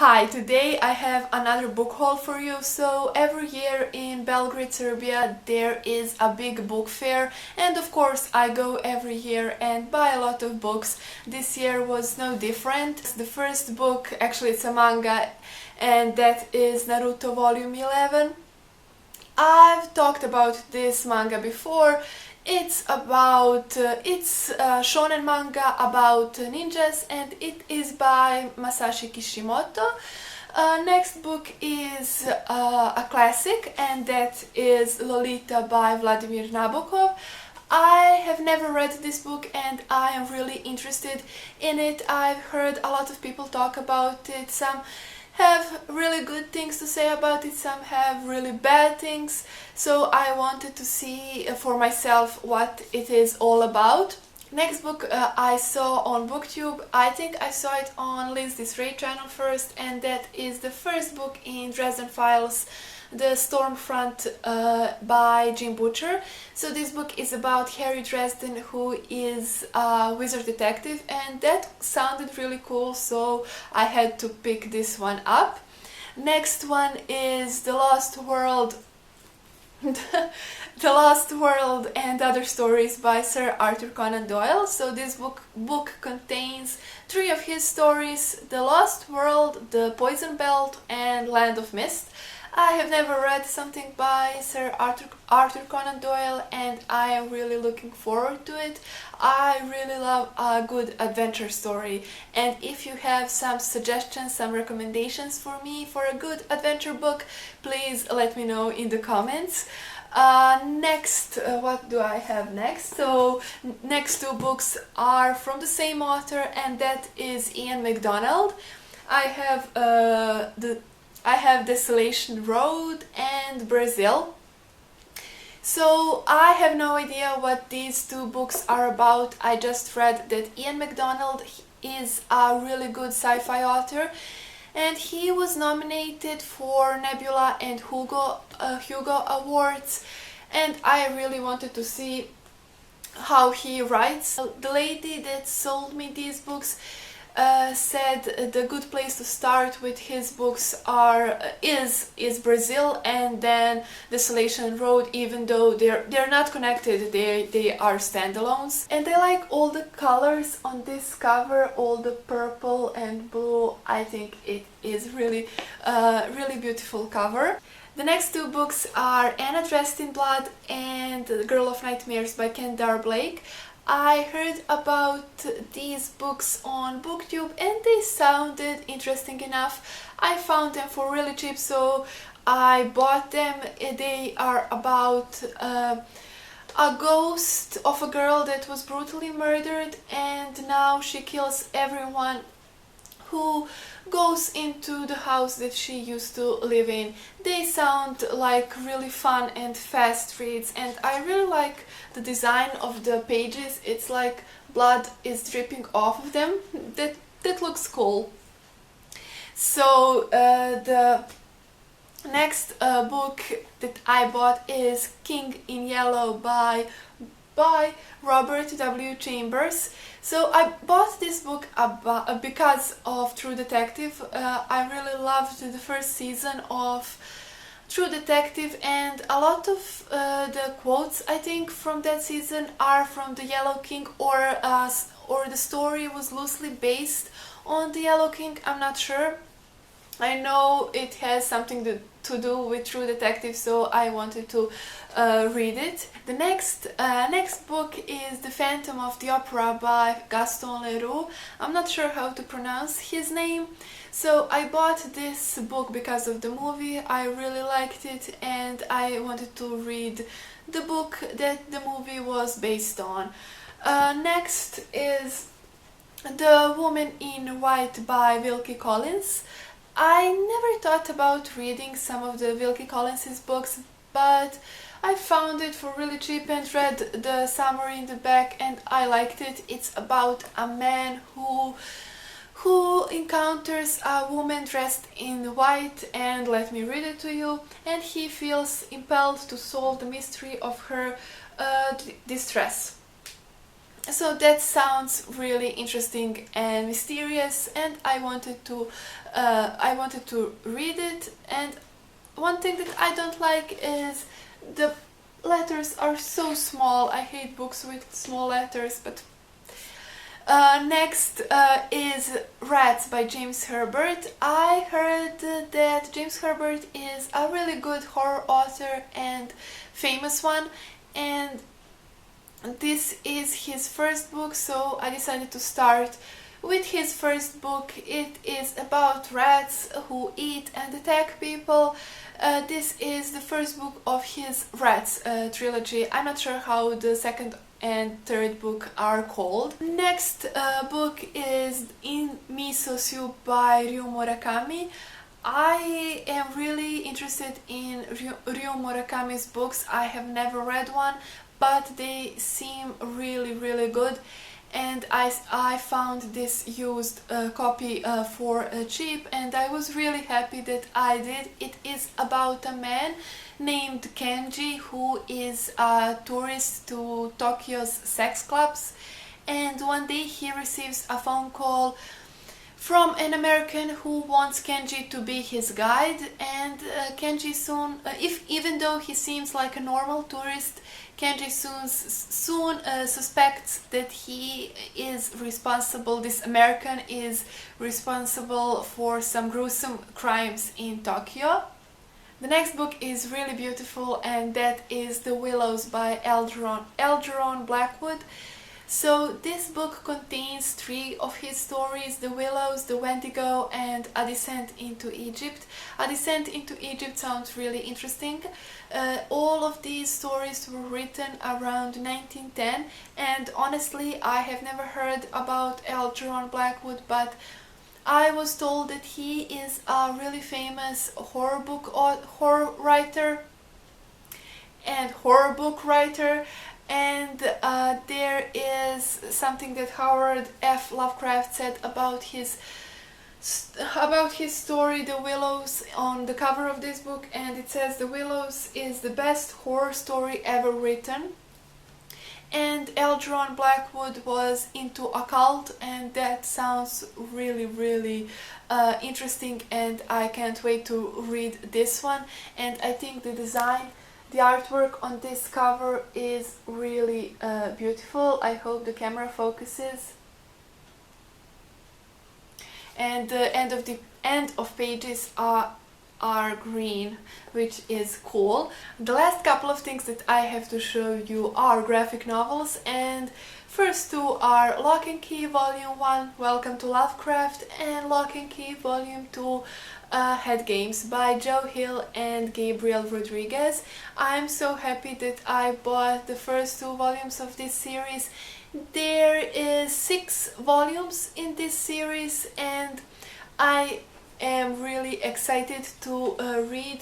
Hi, today I have another book haul for you. So every year in Belgrade, Serbia, there is a big book fair, and of course I go every year and buy a lot of books. This year was no different. The first book, actually it's a manga, and that is Naruto Volume 11. I've talked about this manga before. It's shonen manga about ninjas, and it is by Masashi Kishimoto. Next book is a classic, and that is Lolita by Vladimir Nabokov. I have never read this book and I am really interested in it. I've heard a lot of people talk about it. Some have really good things to say about it, some have really bad things, so I wanted to see for myself what it is all about. Next book I saw on BookTube. I think I saw it on Lynn's Disray channel first, and that is the first book in Dresden Files, The Stormfront by Jim Butcher. So this book is about Harry Dresden, who is a wizard detective, and that sounded really cool, so I had to pick this one up. Next one is The Lost World The Lost World and Other Stories by Sir Arthur Conan Doyle. So this book contains 3 of his stories: The Lost World, The Poison Belt and Land of Mist. I have never read something by Sir Arthur Conan Doyle, and I am really looking forward to it. I really love a good adventure story, and if you have some suggestions, some recommendations for me for a good adventure book, please let me know in the comments. Next, what do I have next? So next 2 books are from the same author, and that is Ian MacDonald. I have Desolation Road and Brazil. So I have no idea what these 2 books are about. I just read that Ian MacDonald is a really good sci-fi author, and he was nominated for Nebula and Hugo Awards, and I really wanted to see how he writes. The lady that sold me these books said the good place to start with his books is Brazil, and then Desolation Road, even though they're not connected, they are standalones. And I like all the colors on this cover, all the purple and blue. I think it is really beautiful cover. The next 2 books are Anna Dressed in Blood and The Girl of Nightmares by Kendar Blake. I heard about these books on BookTube and they sounded interesting enough. I found them for really cheap, so I bought them. They are about a ghost of a girl that was brutally murdered, and now she kills everyone who goes into the house that she used to live in. They sound like really fun and fast reads, and I really like the design of the pages. It's like blood is dripping off of them. That looks cool. So the next book that I bought is King in Yellow by Robert W. Chambers. So I bought this book because of True Detective. I really loved the first season of True Detective, and a lot of the quotes I think from that season are from the Yellow King, or the story was loosely based on the Yellow King. I'm not sure. I know it has something to do with True Detective, so I wanted to read it. The next book is The Phantom of the Opera by Gaston Leroux. I'm not sure how to pronounce his name. So I bought this book because of the movie. I really liked it, and I wanted to read the book that the movie was based on. Next is The Woman in White by Wilkie Collins. I never thought about reading some of the Wilkie Collins' books, but I found it for really cheap and read the summary in the back, and I liked it. It's about a man who encounters a woman dressed in white, and let me read it to you, and he feels impelled to solve the mystery of her distress. So that sounds really interesting and mysterious, and I wanted to read it. And one thing that I don't like is the letters are so small. I hate books with small letters. But next is Rats by James Herbert. I heard that James Herbert is a really good horror author and famous one, and this is his first book, so I decided to start with his first book. It is about rats who eat and attack people. This is the first book of his Rats trilogy. I'm not sure how the second and third book are called. Next book is In Miso Soup by Ryu Murakami. I am really interested in Ryu Murakami's books. I have never read one, but they seem really good, and I found this used copy for cheap, and I was really happy that I did. It is about a man named Kenji who is a tourist to Tokyo's sex clubs, and one day he receives a phone call from an American who wants Kenji to be his guide. And Kenji soon, even though he seems like a normal tourist, Kenji soon suspects that he is responsible, this American is responsible for some gruesome crimes in Tokyo. The next book is really beautiful, and that is The Willows by Elgeron Blackwood. So this book contains 3 of his stories: The Willows, The Wendigo, and A Descent into Egypt. A Descent into Egypt sounds really interesting. All of these stories were written around 1910, and honestly I have never heard about Elgeron Blackwood, but I was told that he is a really famous horror book writer, and there is something that Howard F. Lovecraft said about his story The Willows on the cover of this book, and it says The Willows is the best horror story ever written. And Elgeron Blackwood was into occult, and that sounds really interesting, and I can't wait to read this one. And I think the artwork on this cover is really beautiful. I hope the camera focuses. And the end of pages are green, which is cool. The last couple of things that I have to show you are graphic novels, and first 2 are Lock and Key Volume 1, Welcome to Lovecraft, and Lock and Key Volume 2, Head Games by Joe Hill and Gabriel Rodriguez. I'm so happy that I bought the first 2 volumes of this series. There is 6 volumes in this series, and I am really excited to read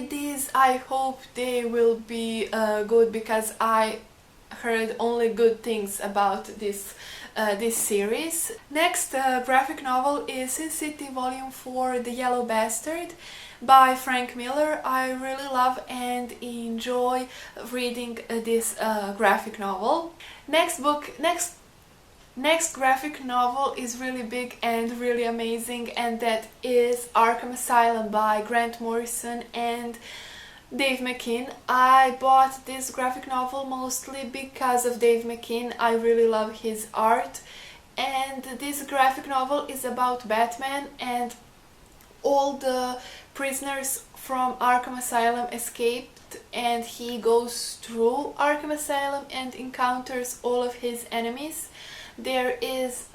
these. I hope they will be good, because I heard only good things about this series. Next graphic novel is Sin City Volume 4, The Yellow Bastard by Frank Miller. I really love and enjoy reading this graphic novel. Next graphic novel is really big and really amazing, and that is Arkham Asylum by Grant Morrison and Dave McKean. I bought this graphic novel mostly because of Dave McKean. I really love his art, and this graphic novel is about Batman, and all the prisoners from Arkham Asylum escaped, and he goes through Arkham Asylum and encounters all of his enemies. There is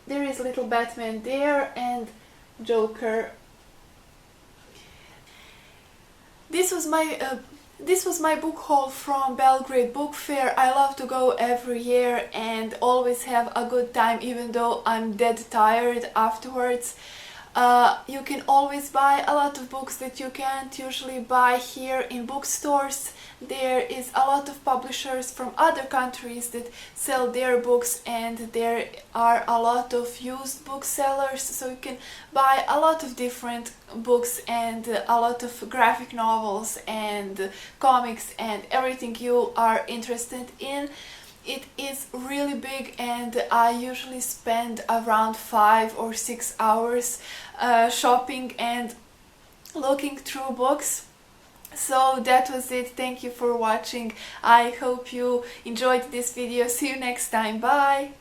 little Batman there, and Joker. This was my book haul from Belgrade Book Fair. I love to go every year and always have a good time, even though I'm dead tired afterwards. You can always buy a lot of books that you can't usually buy here in bookstores. There is a lot of publishers from other countries that sell their books, and there are a lot of used booksellers, so you can buy a lot of different books and a lot of graphic novels and comics and everything you are interested in. It is really big, and I usually spend around 5 or 6 hours shopping and looking through books. So that was it. Thank you for watching. I hope you enjoyed this video. See you next time. Bye!